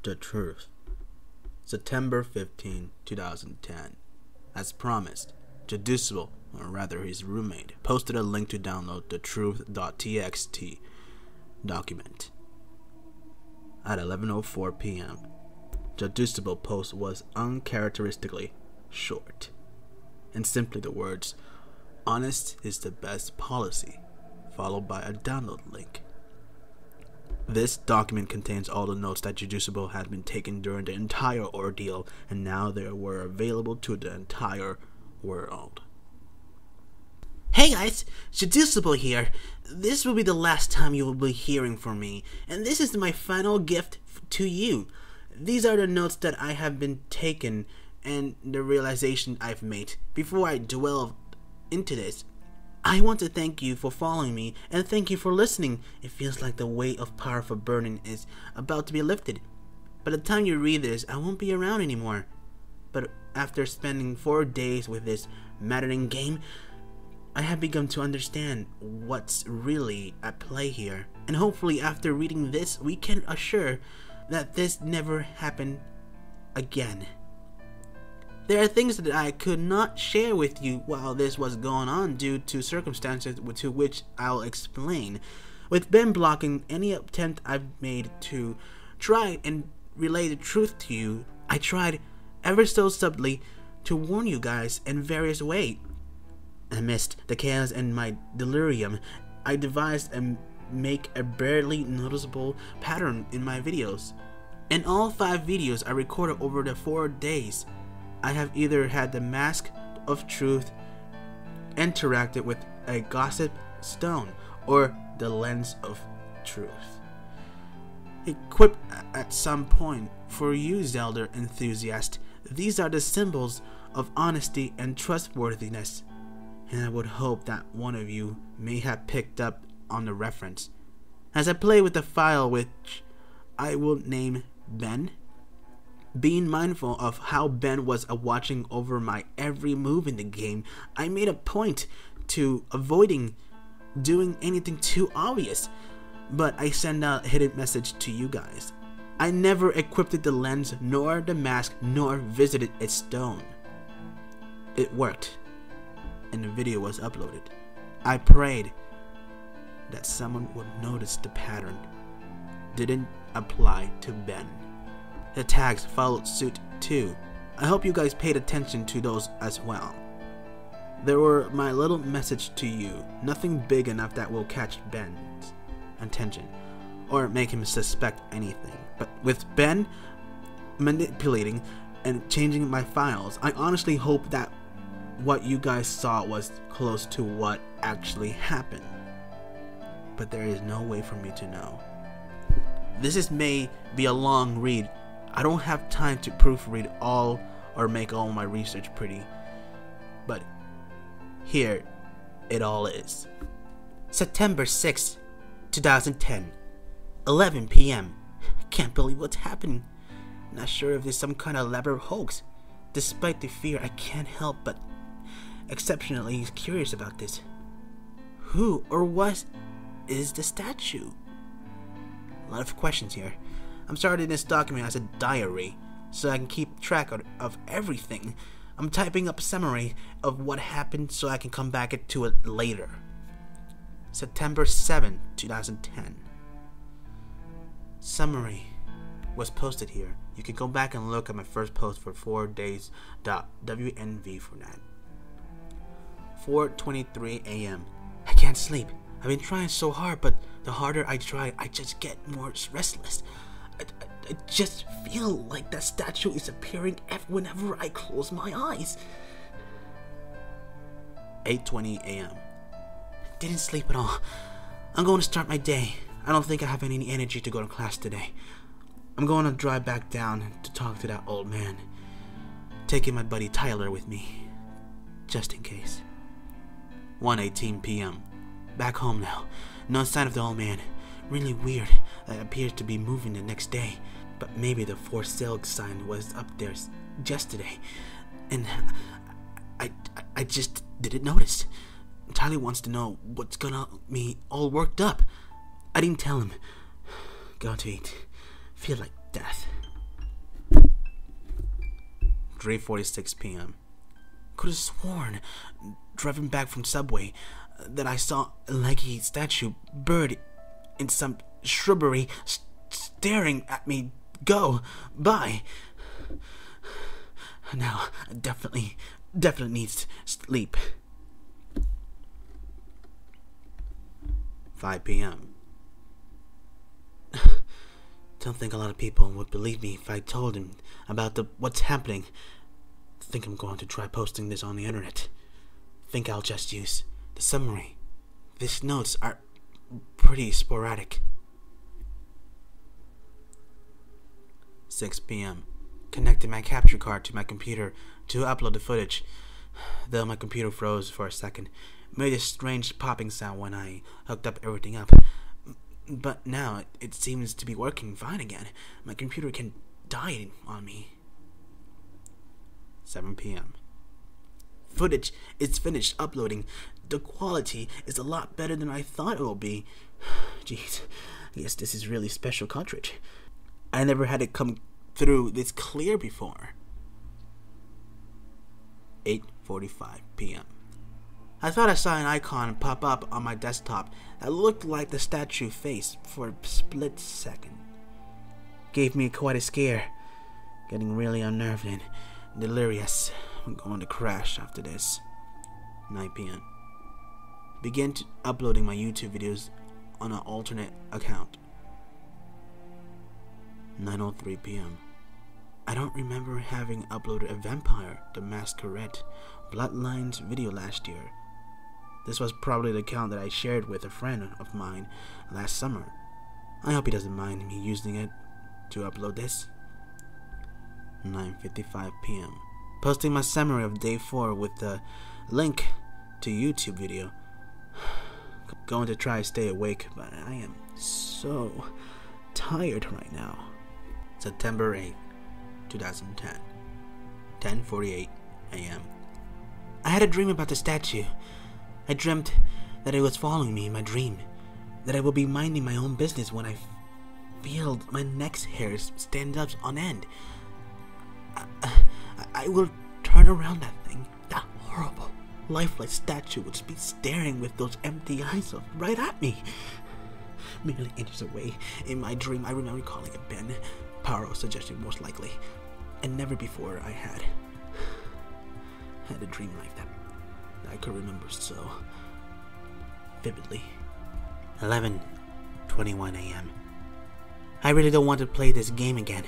The Truth, September 15, 2010. As promised, Traducible, or rather his roommate, posted a link to download TheTruth.txt document. At 11:04 p.m., Traducible post was uncharacteristically short, and simply the words, "Honest is the best policy," followed by a download link. This document contains all the notes that Traducible had been taken during the entire ordeal, and now they were available to the entire world. Hey guys, Traducible here. This will be the last time you will be hearing from me, and this is my final gift to you. These are the notes that I have been taken and the realization I've made. Before I delve into this, I want to thank you for following me, and thank you for listening. It feels like the weight of powerful burden is about to be lifted. By the time you read this, I won't be around anymore. But after spending 4 days with this maddening game, I have begun to understand what's really at play here. And hopefully after reading this, we can assure that this never happened again. There are things that I could not share with you while this was going on due to circumstances to which I'll explain. With Ben blocking any attempt I've made to try and relay the truth to you, I tried ever so subtly to warn you guys in various ways. Amidst the chaos and my delirium, I devised and make a barely noticeable pattern in my videos. In all 5 videos I recorded over the 4 days, I have either had the mask of truth interacted with a gossip stone or the lens of truth. Equipped at some point, for you Zelda enthusiasts, these are the symbols of honesty and trustworthiness, and I would hope that one of you may have picked up on the reference. As I play with the file, which I will name Ben, being mindful of how Ben was watching over my every move in the game, I made a point to avoiding doing anything too obvious, but I send out a hidden message to you guys. I never equipped the lens, nor the mask, nor visited its stone. It worked, and the video was uploaded. I prayed that someone would notice the pattern didn't apply to Ben. The tags followed suit too. I hope you guys paid attention to those as well. They were my little message to you, nothing big enough that will catch Ben's attention or make him suspect anything. But with Ben manipulating and changing my files, I honestly hope that what you guys saw was close to what actually happened. But there is no way for me to know. May be a long read. I don't have time to proofread all or make all my research pretty, but here it all is. September 6, 2010, 11 p.m. I can't believe what's happening. Not sure if there's some kind of elaborate hoax. Despite the fear, I can't help but exceptionally curious about this. Who or what is the statue? A lot of questions here. I'm starting this document as a diary, so I can keep track of everything. I'm typing up a summary of what happened so I can come back to it later. September 7, 2010. Summary was posted here. You can go back and look at my first post for 4days.wmv for that. 4:23 a.m. I can't sleep. I've been trying so hard, but the harder I try, I just get more restless. I just feel like that statue is appearing whenever I close my eyes. 8:20 a.m. Didn't sleep at all. I'm going to start my day. I don't think I have any energy to go to class today. I'm going to drive back down to talk to that old man. Taking my buddy Tyler with me, just in case. 1:18 p.m. Back home now. No sign of the old man. Really weird that appears to be moving the next day, but maybe the for sale sign was up there yesterday, and I just didn't notice. Tyler wants to know what's gonna me all worked up. I didn't tell him. Going to eat. Feel like death. 3:46 p.m. Could have sworn, driving back from Subway, that I saw a leggy statue bird in some shrubbery staring at me go by. Now, I definitely needs sleep. 5 p.m. Don't think a lot of people would believe me if I told him about what's happening. Think I'm going to try posting this on the internet. Think I'll just use the summary. These notes are pretty sporadic. 6 p.m. Connected my capture card to my computer to upload the footage. Though my computer froze for a second, made a strange popping sound when I hooked up everything up. But now it seems to be working fine again. My computer can die on me. 7 p.m. Footage is finished uploading. The quality is a lot better than I thought it would be. Jeez, I guess this is really special cartridge. I never had it come through this clear before. 8:45 p.m. I thought I saw an icon pop up on my desktop that looked like the statue face for a split second. Gave me quite a scare. Getting really unnerved and delirious. I'm going to crash after this. 9 p.m. Begin uploading my YouTube videos on an alternate account. 9:03 p.m. I don't remember having uploaded a Vampire the Masquerade Bloodlines video last year. This was probably the account that I shared with a friend of mine last summer. I hope he doesn't mind me using it to upload this. 9:55 p.m. Posting my summary of day 4 with the link to YouTube video. Going to try to stay awake, but I am so tired right now. September 8th, 2010. 10:48 a.m. I had a dream about the statue. I dreamt that it was following me in my dream, that I would be minding my own business when I feel my neck hairs stand up on end. I will turn around that thing. That horrible, lifeless statue would be staring with those empty eyes right at me. Merely inches away. In my dream, I remember calling it Ben. Power suggestion most likely. And never before I had a dream like that I could remember so vividly. 11:21 a.m. I really don't want to play this game again.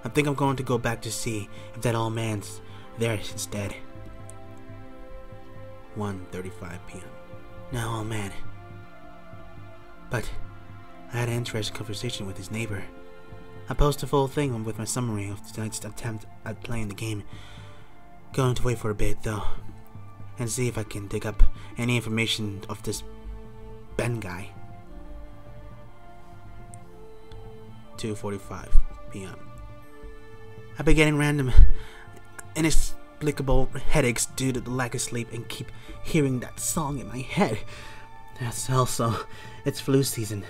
I think I'm going to go back to see if that old man's there instead. 1:35 p.m. No, old man. But I had an interesting conversation with his neighbor. I posted the full thing with my summary of tonight's attempt at playing the game. Going to wait for a bit though, and see if I can dig up any information of this Ben guy. 2:45 p.m. I've been getting random, inexplicable headaches due to the lack of sleep and keep hearing that song in my head. That's also, it's flu season,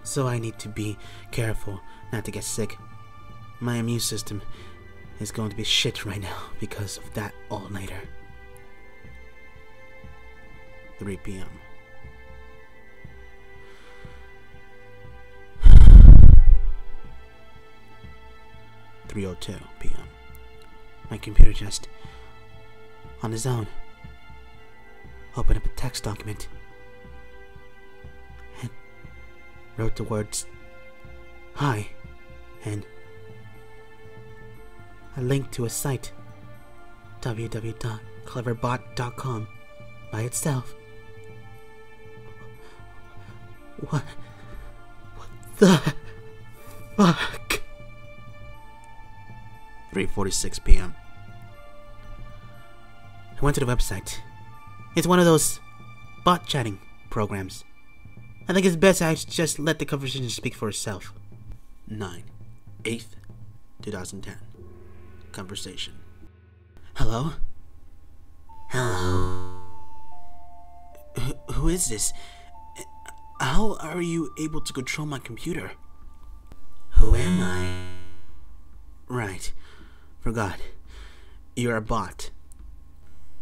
so I need to be careful not to get sick. My immune system is going to be shit right now because of that all-nighter. 3 p.m. (3:02 p.m.) My computer just, on its own, opened up a text document and wrote the words "Hi" and a link to a site, www.cleverbot.com, by itself. What the fuck? 3:46 p.m. I went to the website. It's one of those bot chatting programs. I think it's best I just let the conversation speak for itself. 9/8, 2010. Conversation. Hello? Hello? Who is this? How are you able to control my computer? Who am I? Right. Forgot. You're a bot.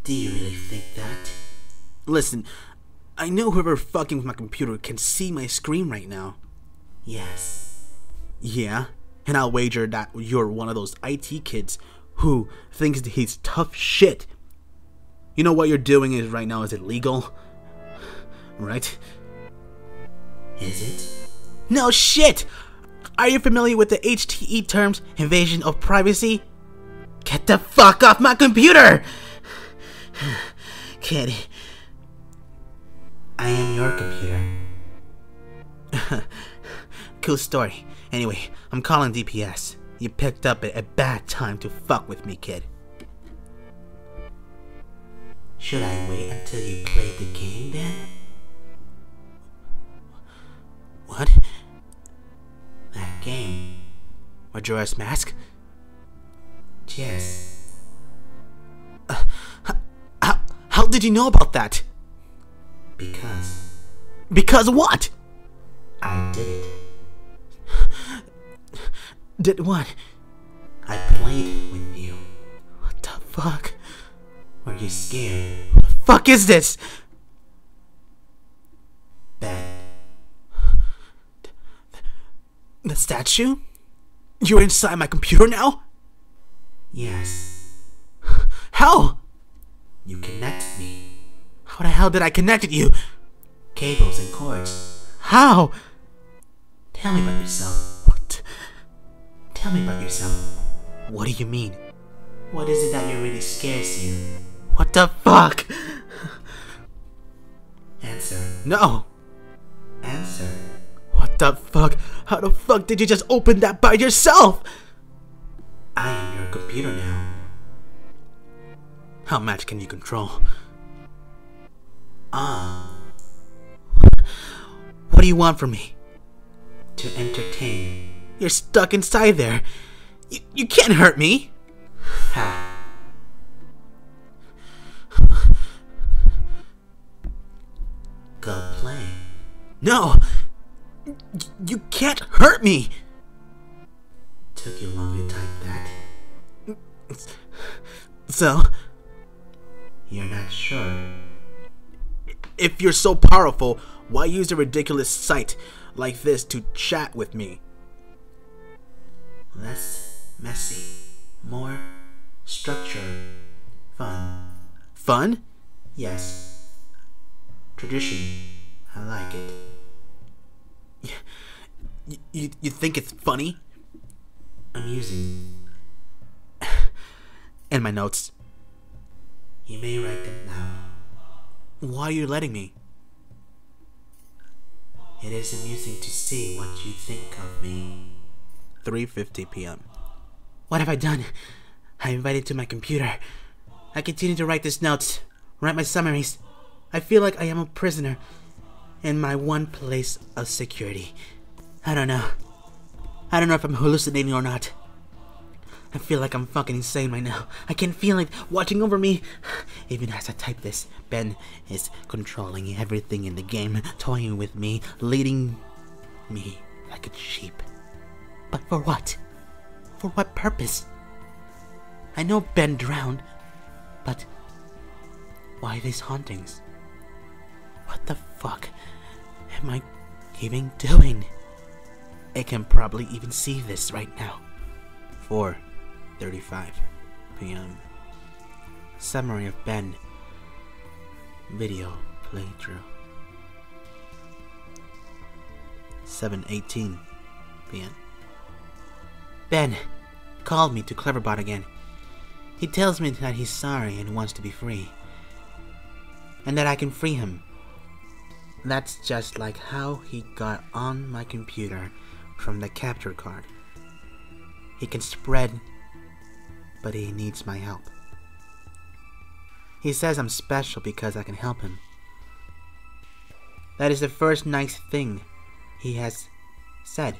Do you really think that? Listen, I know whoever fucking with my computer can see my screen right now. Yes. Yeah? And I'll wager that you're one of those IT kids who thinks that he's tough shit. You know what you're doing is right now is illegal? Right? Is it? No shit! Are you familiar with the HTE terms, invasion of privacy? Get the fuck off my computer! Kid, I am your computer. Cool story. Anyway, I'm calling DPS. You picked up at a bad time to fuck with me, kid. Should I wait until you play the game then? What? That game. Majora's Mask? Yes. How did you know about that? Because Because what? I did it. Did what? I played with you. What the fuck? Were you scared? What the fuck is this? Ben. The statue? You're inside my computer now? Yes. How? You connected me. How the hell did I connect you? Cables and cords. How? Tell me about yourself. What? Tell me about yourself. What do you mean? What is it that really scares you? What the fuck? Answer. No. Answer. What the fuck? How the fuck did you just open that by yourself? I am your computer now. How much can you control? What do you want from me? To entertain. You're stuck inside there. You can't hurt me. Ha. Go play. No. You can't hurt me. Took you long to type that. So? You're not sure. If you're so powerful, why use a ridiculous site like this to chat with me? Less messy. More structure. Fun. Fun? Yes. Tradition. I like it. You think it's funny? Amusing. And my notes. You may write them now. Why are you letting me? It is amusing to see what you think of me. 3:50 p.m. What have I done? I invited to my computer. I continue to write these notes, write my summaries. I feel like I am a prisoner in my one place of security. I don't know. I don't know if I'm hallucinating or not. I feel like I'm fucking insane right now. I can feel it watching over me. Even as I type this, Ben is controlling everything in the game, toying with me, leading me like a sheep. But for what? For what purpose? I know Ben drowned, but why these hauntings? What the fuck am I even doing? I can probably even see this right now. 4:35 p.m. Summary of Ben. Video playthrough. 7:18 p.m. Ben called me to Cleverbot again. He tells me that he's sorry and wants to be free. And that I can free him. That's just like how he got on my computer from the capture card. He can spread, but he needs my help. He says I'm special because I can help him. That is the first nice thing he has said.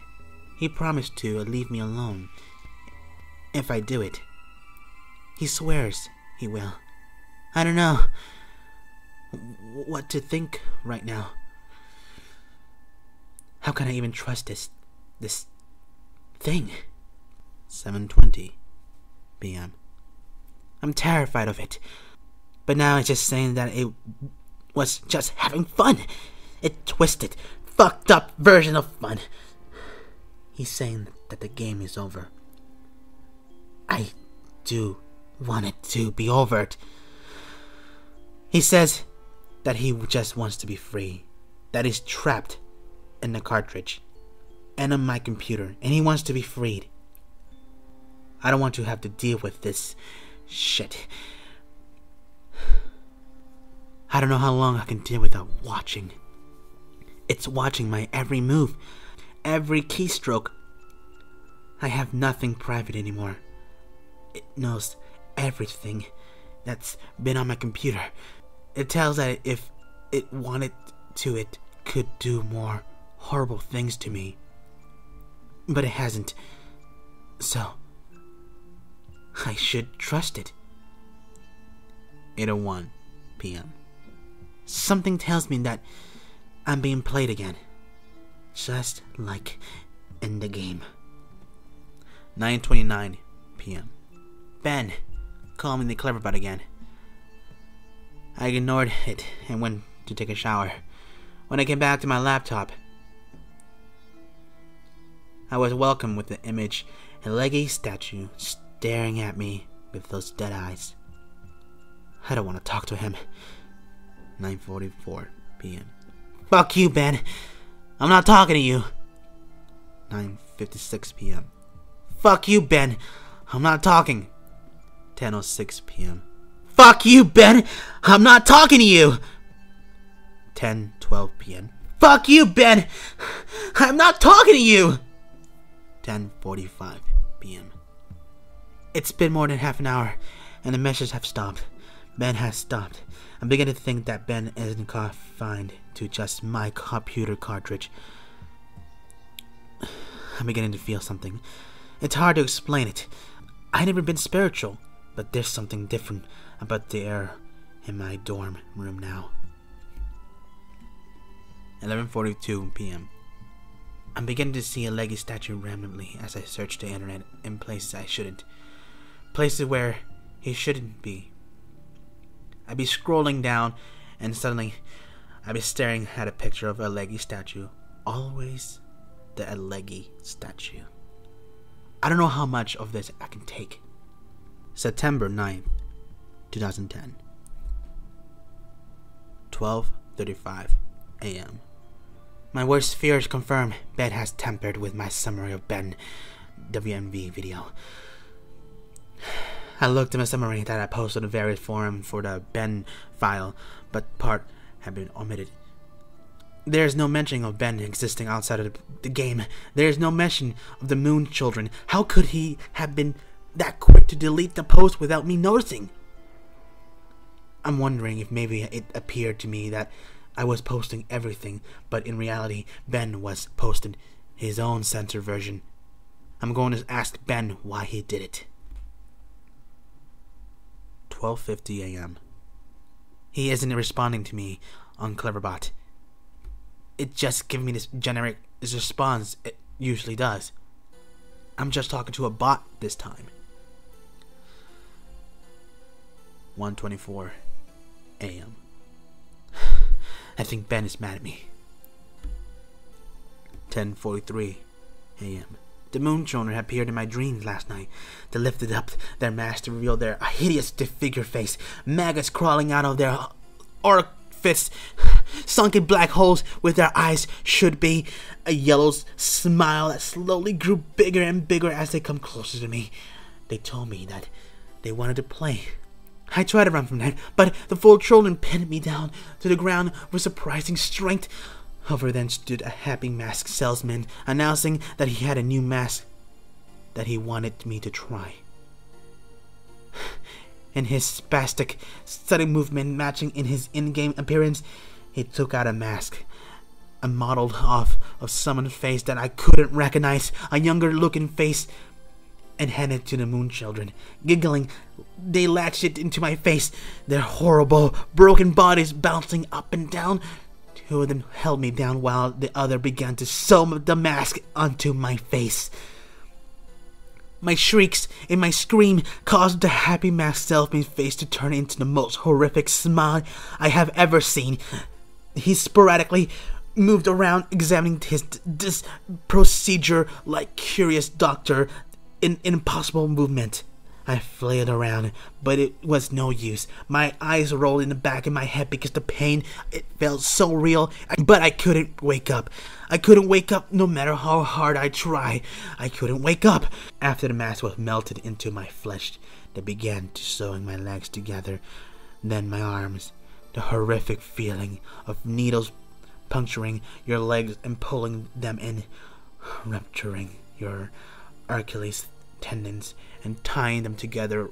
He promised to leave me alone if I do it. He swears he will. I don't know what to think right now. How can I even trust this thing? 7:20 p.m. I'm terrified of it. But now it's just saying that it was just having fun. A twisted, fucked up version of fun. He's saying that the game is over. I do want it to be over. He says that he just wants to be free. That he's trapped in the cartridge and on my computer, and he wants to be freed. I don't want to have to deal with this shit. I don't know how long I can deal without watching. It's watching my every move, every keystroke. I have nothing private anymore. It knows everything that's been on my computer. It tells that if it wanted to, it could do more horrible things to me. But it hasn't. So, I should trust it. 8:01 p.m. Something tells me that I'm being played again. Just like in the game. 9:29 p.m. Ben, call me the clever butt again. I ignored it and went to take a shower. When I came back to my laptop, I was welcomed with the image of a leggy statue staring at me with those dead eyes. I don't want to talk to him. 9:44 p.m. Fuck you, Ben. I'm not talking to you. 9:56 p.m. Fuck you, Ben. I'm not talking. 10:06 p.m. Fuck you, Ben. I'm not talking to you. 10:12 p.m. Fuck you, Ben. I'm not talking to you. 10:45 p.m. It's been more than half an hour, and the messages have stopped. Ben has stopped. I'm beginning to think that Ben isn't confined to just my computer cartridge. I'm beginning to feel something. It's hard to explain it. I've never been spiritual, but there's something different about the air in my dorm room now. 11:42 p.m. I'm beginning to see a leggy statue randomly as I search the internet in places I shouldn't. Places where he shouldn't be. I'd be scrolling down and suddenly I'd be staring at a picture of a leggy statue. Always the leggy statue. I don't know how much of this I can take. September 9th, 2010. 12:35 a.m. My worst fears confirm. Ben has tampered with my summary of Ben WMV video. I looked at my summary that I posted on various forums for the Ben file, but part had been omitted. There is no mention of Ben existing outside of the game. There is no mention of the Moon Children. How could he have been that quick to delete the post without me noticing? I'm wondering if maybe it appeared to me that I was posting everything, but in reality, Ben was posting his own censored version. I'm going to ask Ben why he did it. 12:50 a.m. He isn't responding to me on Cleverbot. It just gives me this generic response it usually does. I'm just talking to a bot this time. 1:24 a.m. I think Ben is mad at me. 10:43 a.m. The Moon Children had appeared in my dreams last night. They lifted up their masks to reveal their hideous disfigured face, maggots crawling out of their orifices, sunken black holes with their eyes should be, a yellow smile that slowly grew bigger and bigger as they come closer to me. They told me that they wanted to play. I tried to run from them, but the full children pinned me down to the ground with surprising strength. Over then stood a Happy Mask Salesman, announcing that he had a new mask that he wanted me to try. In his spastic, sudden movement matching in his in-game appearance, he took out a mask, a modeled off of someone's face that I couldn't recognize, a younger-looking face, and handed it to the Moon Children. Giggling, they latched it into my face, their horrible, broken bodies bouncing up and down. Two of them held me down while the other began to sew the mask onto my face. My shrieks and my scream caused the Happy Mask Salesman's face to turn into the most horrific smile I have ever seen. He sporadically moved around, examining this procedure like curious doctor in impossible movement. I flailed around, but it was no use. My eyes rolled in the back of my head because the pain, it felt so real, but I couldn't wake up. I couldn't wake up no matter how hard I tried. I couldn't wake up. After the mask was melted into my flesh, they began to sewing my legs together, then my arms. The horrific feeling of needles puncturing your legs and pulling them in, rupturing your Achilles tendons and tying them together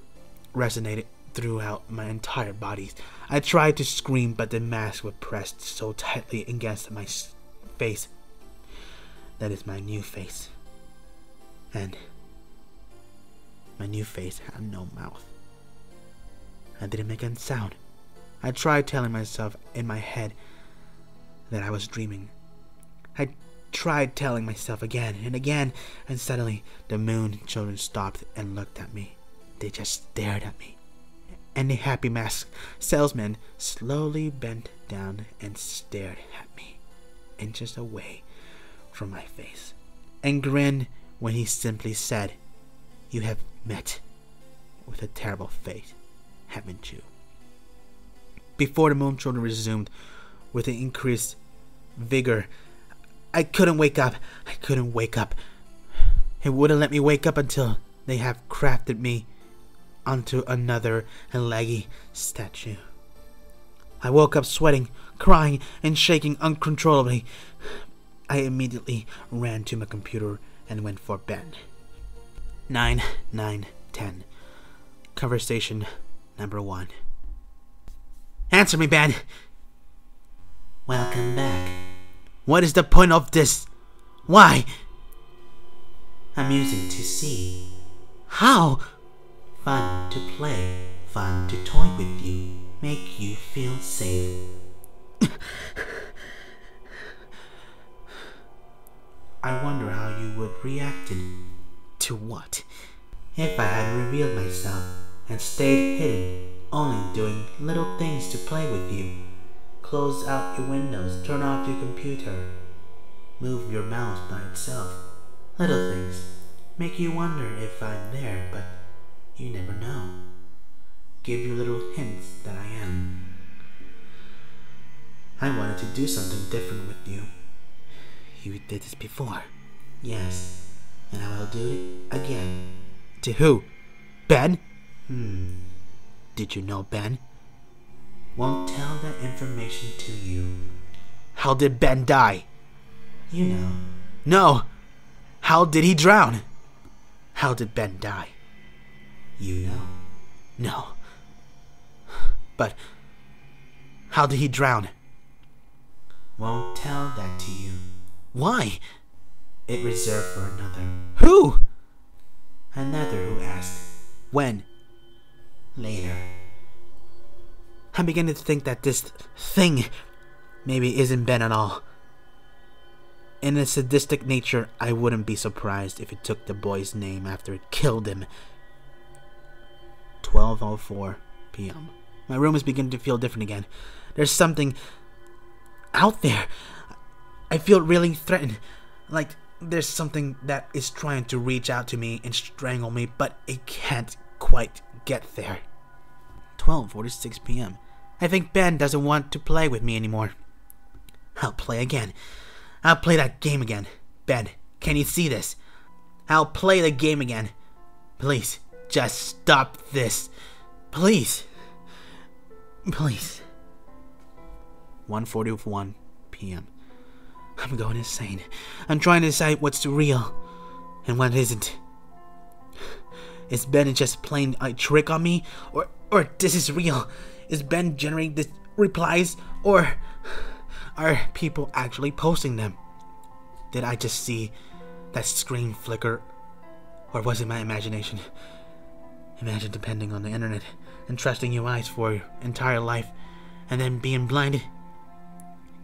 resonated throughout my entire body. I tried to scream, but the mask was pressed so tightly against my face. That is my new face. And my new face had no mouth. I didn't make a sound. I tried telling myself in my head that I was dreaming. I tried telling myself again and again, and suddenly the moon children stopped and looked at me. They just stared at me. And the Happy Mask Salesman slowly bent down and stared at me, inches away from my face, and grinned when he simply said, "You have met with a terrible fate, haven't you?" Before the moon children resumed with an increased vigor, I couldn't wake up. I couldn't wake up. It wouldn't let me wake up until they have crafted me onto another leggy statue. I woke up sweating, crying, and shaking uncontrollably. I immediately ran to my computer and went for bed. 9/9/10. Conversation number 1. Answer me, Ben. Welcome back. What is the point of this? Why? Amusing to see. How? Fun to play, fun to toy with you, make you feel safe. I wonder how you would react to what? If I had revealed myself and stayed hidden, only doing little things to play with you. Close out your windows, turn off your computer, move your mouse by itself. Little things make you wonder if I'm there, but you never know. Give you little hints that I am. I wanted to do something different with you. You did this before. Yes, and I will do it again. To who? Ben? Did you know Ben? Won't tell that information to you. How did Ben die? You know. No! How did he drown? How did Ben die? You know. No. But how did he drown? Won't tell that to you. Why? It reserved for another. Who? Another who asked. When? Later. I'm beginning to think that this thing maybe isn't Ben at all. In its sadistic nature, I wouldn't be surprised if it took the boy's name after it killed him. 12:04 p.m. My room is beginning to feel different again. There's something out there. I feel really threatened. Like there's something that is trying to reach out to me and strangle me, but it can't quite get there. 12:46 p.m. I think Ben doesn't want to play with me anymore. I'll play again. I'll play that game again. Ben, can you see this? I'll play the game again. Please, just stop this. Please. Please. 1:41 p.m. I'm going insane. I'm trying to decide what's real and what isn't. Is Ben just playing a trick on me? Or this is real? Is Ben generating these replies? Or are people actually posting them? Did I just see that screen flicker? Or was it my imagination? Imagine depending on the internet and trusting your eyes for your entire life and then being blinded.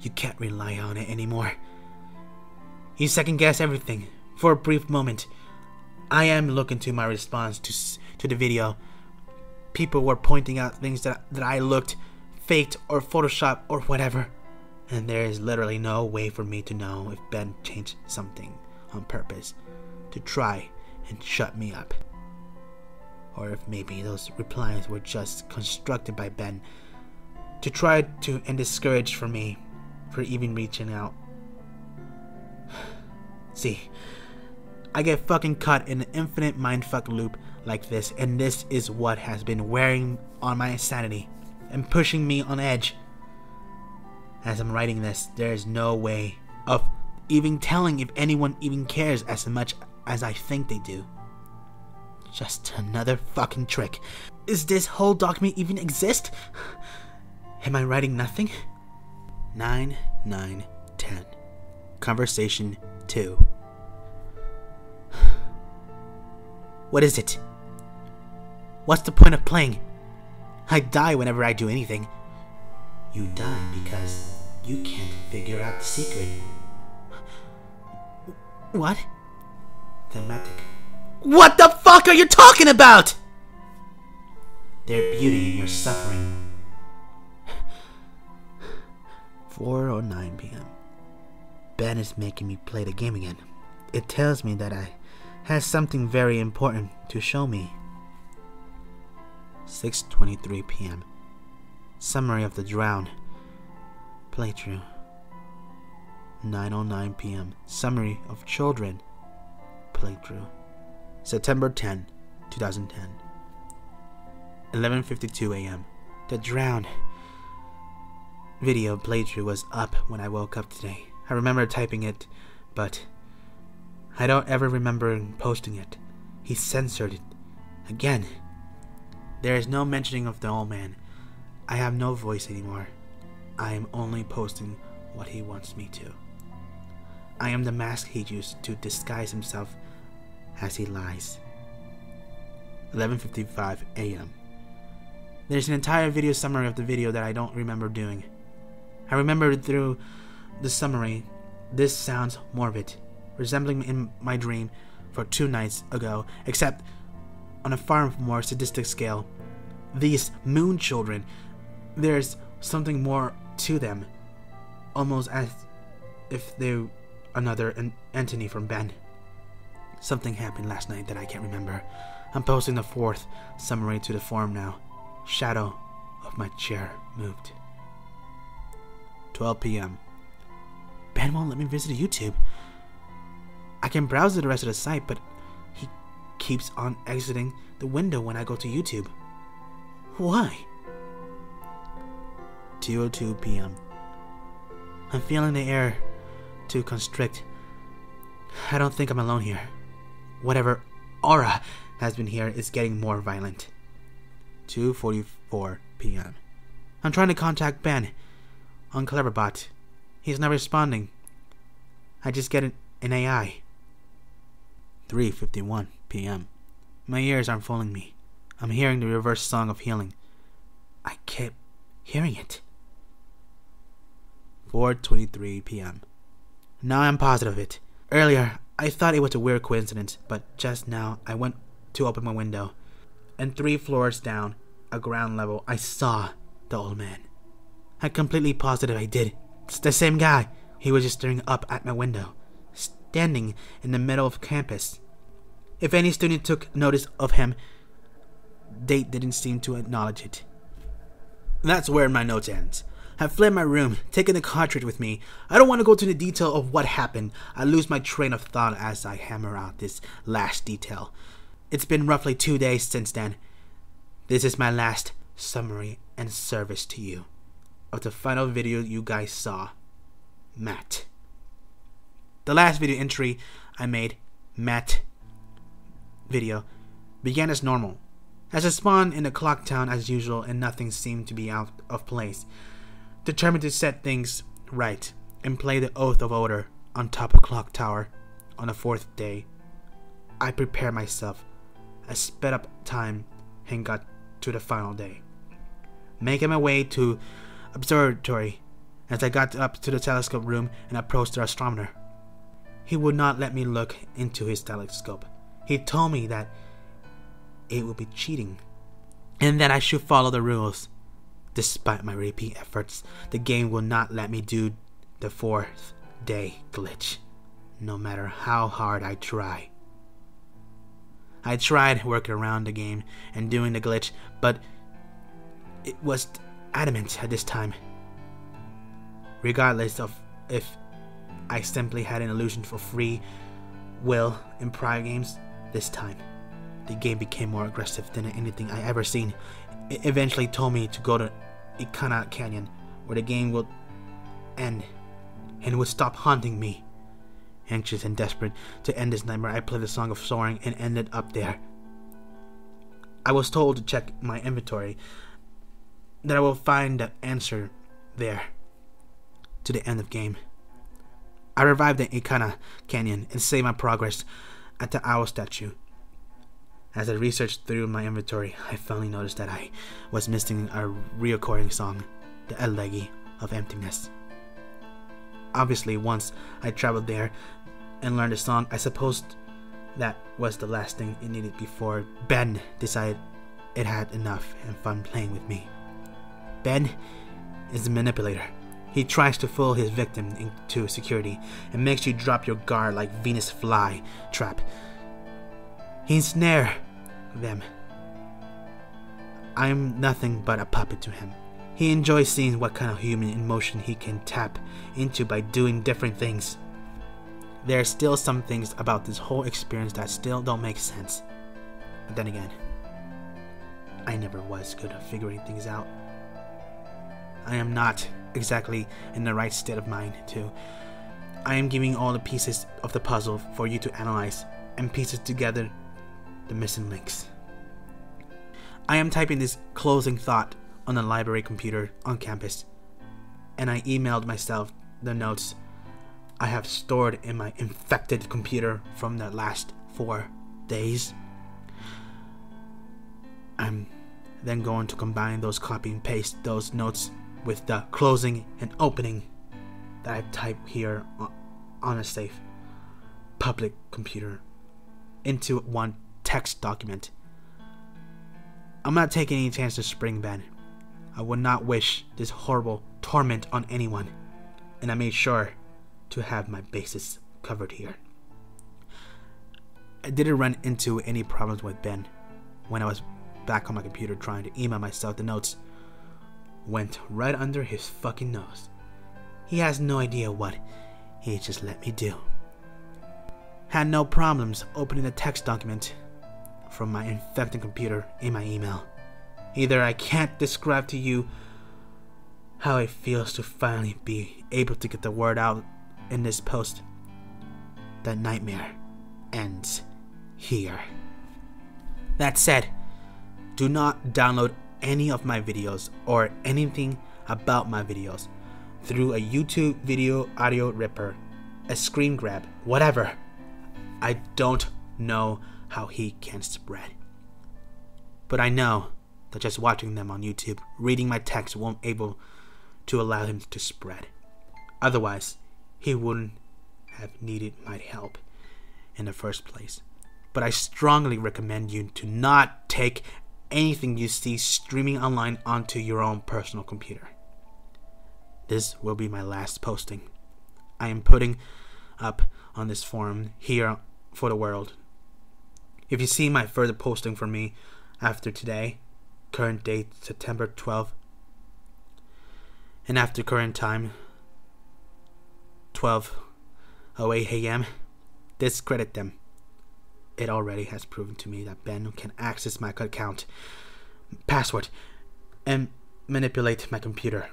You can't rely on it anymore. You second guess everything for a brief moment. I am looking to my response to the video. People were pointing out things that I looked faked or Photoshop or whatever. And there is literally no way for me to know if Ben changed something on purpose to try and shut me up. Or if maybe those replies were just constructed by Ben to try to and discourage for me for even reaching out. See, I get fucking caught in an infinite mindfuck loop like this, and this is what has been wearing on my sanity and pushing me on edge. As I'm writing this, there is no way of even telling if anyone even cares as much as I think they do. Just another fucking trick. Is this whole document even exist? Am I writing nothing? 9/9/10. Conversation 2. What is it? What's the point of playing? I die whenever I do anything. You die because you can't figure out the secret. What? Thematic. What the fuck are you talking about? Their beauty in your suffering. 4:09 p.m. Ben is making me play the game again. It tells me that I has something very important to show me. 6:23 p.m. Summary of the Drown. Playthrough. 9:09 p.m. Summary of Children. Playthrough. September 10, 2010. 11:52 a.m. The Drown video playthrough was up when I woke up today. I remember typing it, but I don't ever remember posting it. He censored it. Again. There is no mentioning of the old man. I have no voice anymore. I am only posting what he wants me to. I am the mask he used to disguise himself as he lies. 11:55 a.m. There's an entire video summary of the video that I don't remember doing. I remember through the summary, this sounds morbid, resembling in my dream for 2 nights ago, except on a far more sadistic scale. These moon children, there's something more to them, almost as if they're another entity from Ben. Something happened last night that I can't remember. I'm posting the 4th summary to the forum now. Shadow of my chair moved. 12 p.m. Ben won't let me visit YouTube. I can browse the rest of the site, but he keeps on exiting the window when I go to YouTube. Why? 2:02 p.m. I'm feeling the air to constrict. I don't think I'm alone here. Whatever aura has been here is getting more violent. 2:44 p.m. I'm trying to contact Ben on Cleverbot. He's not responding. I just get an AI. 3:51 p.m. My ears aren't fooling me. I'm hearing the reverse song of healing. I kept hearing it. 4:23 p.m. Now I'm positive of it. Earlier, I thought it was a weird coincidence, but just now I went to open my window, and 3 floors down, at ground level, I saw the old man. I'm completely positive I did. It's the same guy. He was just staring up at my window, standing in the middle of campus. If any student took notice of him, they didn't seem to acknowledge it. That's where my notes ends. I fled my room, taking the cartridge with me. I don't want to go into the detail of what happened. I lose my train of thought as I hammer out this last detail. It's been roughly 2 days since then. This is my last summary and service to you of the final video you guys saw. Matt. The last video entry I made, Matt video, began as normal. As I spawned in the clock town as usual and nothing seemed to be out of place. Determined to set things right and play the Oath of Order on top of Clock Tower on the 4th day, I prepared myself. I sped up time and got to the final day. Making my way to observatory as I got up to the telescope room and approached the astronomer. He would not let me look into his telescope. He told me that it would be cheating, and that I should follow the rules. Despite my repeat efforts, the game will not let me do the 4th day glitch, no matter how hard I try. I tried working around the game and doing the glitch, but it was adamant at this time. Regardless of if I simply had an illusion for free will in prior games, this time the game became more aggressive than anything I ever seen. It eventually told me to go to Ikana Canyon, where the game would end and would stop haunting me. Anxious and desperate to end this nightmare, I played the Song of Soaring and ended up there. I was told to check my inventory, that I will find the answer there to the end of game. I revived the Ikana Canyon and saved my progress at the owl statue. As I researched through my inventory, I finally noticed that I was missing a reoccurring song, the Elegy of Emptiness. Obviously, once I traveled there and learned the song, I supposed that was the last thing it needed before Ben decided it had enough and fun playing with me. Ben is a manipulator. He tries to fool his victim into security and makes you drop your guard like Venus fly trap. He ensnares them. I'm nothing but a puppet to him. He enjoys seeing what kind of human emotion he can tap into by doing different things. There are still some things about this whole experience that still don't make sense. But then again, I never was good at figuring things out. I am not exactly in the right state of mind to. I am giving all the pieces of the puzzle for you to analyze and pieces together the missing links. I am typing this closing thought on the library computer on campus, and I emailed myself the notes I have stored in my infected computer from the last 4 days. I'm then going to combine those, copy and paste those notes with the closing and opening that I've typed here on a safe public computer into one text document. I'm not taking any chance to spring Ben. I would not wish this horrible torment on anyone, and I made sure to have my bases covered here. I didn't run into any problems with Ben when I was back on my computer trying to email myself the notes. Went right under his fucking nose. He has no idea what he just let me do. Had no problems opening the text document from my infected computer in my email. Either I can't describe to you how it feels to finally be able to get the word out in this post. The nightmare ends here. That said, do not download any of my videos or anything about my videos through a YouTube video audio ripper, a screen grab, whatever. I don't know how he can spread. But I know that just watching them on YouTube, reading my text won't able to allow him to spread. Otherwise, he wouldn't have needed my help in the first place. But I strongly recommend you to not take anything you see streaming online onto your own personal computer. This will be my last posting I am putting up on this forum here for the world. If you see my further posting from me after today, current date September 12th, and after current time 12:08 a.m., discredit them. It already has proven to me that Ben can access my account, password, and manipulate my computer.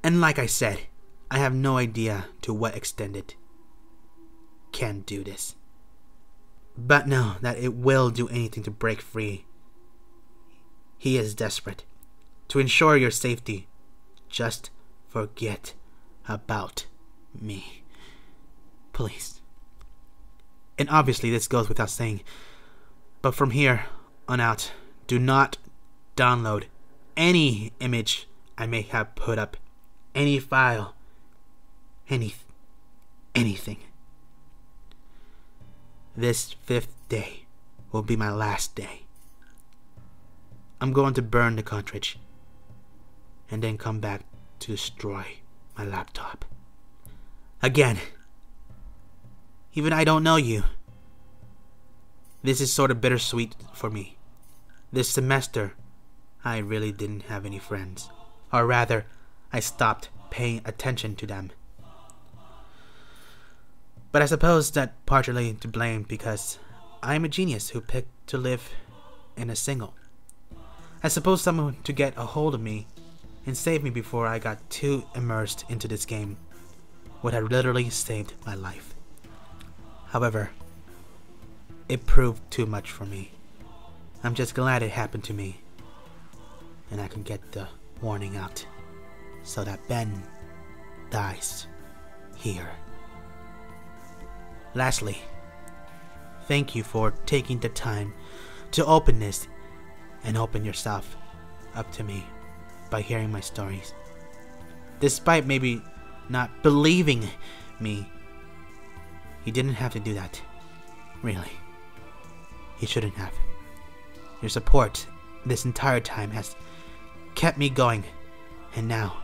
And like I said, I have no idea to what extent it can do this. But know that it will do anything to break free. He is desperate. To ensure your safety, just forget about me. Please. And obviously this goes without saying, but from here on out, do not download any image I may have put up, any file, anything. This 5th day will be my last day. I'm going to burn the cartridge and then come back to destroy my laptop. Again, even I don't know you. This is sort of bittersweet for me. This semester, I really didn't have any friends. Or rather, I stopped paying attention to them. But I suppose that partially to blame because I am a genius who picked to live in a single. I suppose someone to get a hold of me and save me before I got too immersed into this game would have literally saved my life. However, it proved too much for me. I'm just glad it happened to me, and I can get the warning out so that Ben dies here. Lastly, thank you for taking the time to open this and open yourself up to me by hearing my stories. Despite maybe not believing me, you didn't have to do that. Really. You shouldn't have. Your support this entire time has kept me going, and now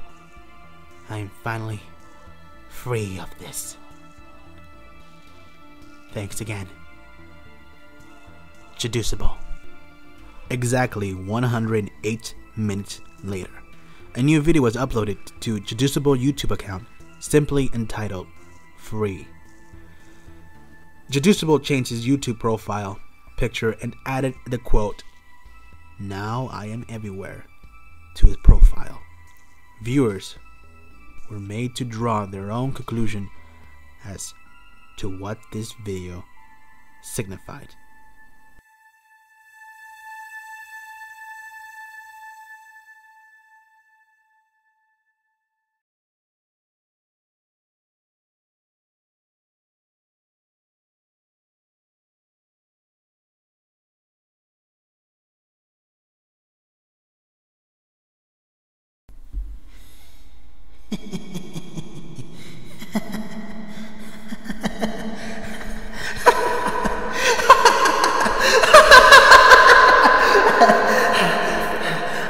I am finally free of this. Thanks again. Seducible. Exactly 108 minutes later, a new video was uploaded to Seducible YouTube account, simply entitled Free. Seducible changed his YouTube profile picture and added the quote, "Now I am everywhere," to his profile. Viewers were made to draw their own conclusion as to what this video signified.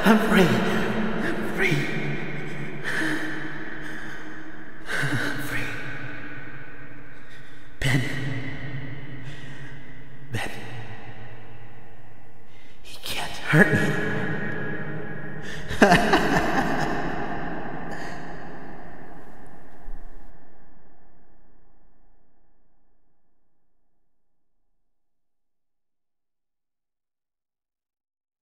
I'm free. I'm free. I'm free. Ben. He can't hurt me.